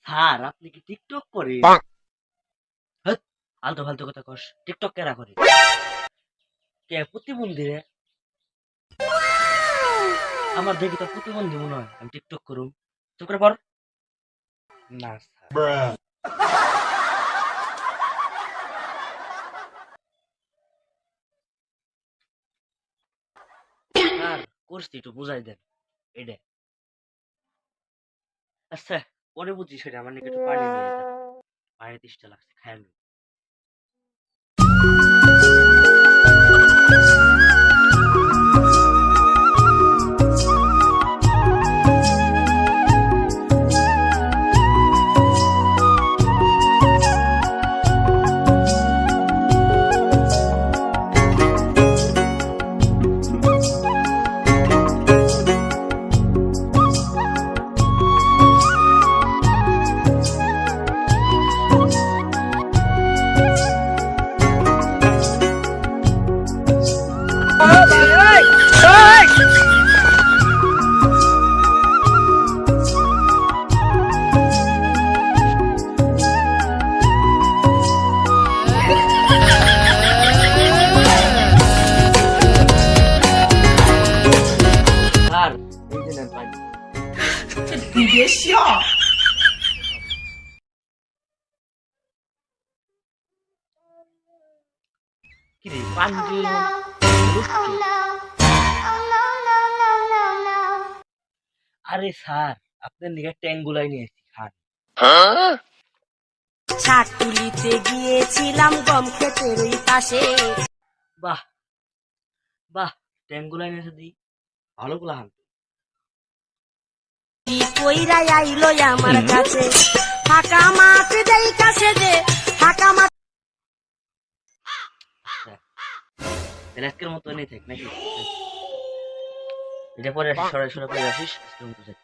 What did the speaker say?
Sir আপনি কি TikTok করেন? আলতু ফালতু কথা কস। টিকটক কেরা করে? কে প্রতিবন্ধী রে? আমার দেখি তো প্রতিবন্ধী মনে হয়। আমি টিকটক করুম। চুপ করে পড়। না স্যার। স্যার করছি একটু বুঝাই দেন এটা। আচ্ছা পরে বুঝছি সেটা। আমার নাকি একটু পানি নিয়ে যান। পানি তেষ্টা লাগছে, খাই নি। স্যার এই যে নেন পানি। কি রে পানি দিয়ে আরে স্যার আপনার নিকে ট্যাঙ্গুলাই নিয়েছি খান। ছাতুলিতে গিয়েছিলাম গম ক্ষেতের ওই পাশে। বাহ বাহ ট্যাঙ্গুলাই নিয়েছে দি ভালো গুলা হান। কি কইরা আইলো আমার কাছে, ফাঁকা মাঠ দেই কাছে যে ফাঁকা মাঠ। আজকের মতো নেই থাক নাকি? এটা পরে আসিস, সরাই সরাই পরে আসিস আজকের মতো যাই।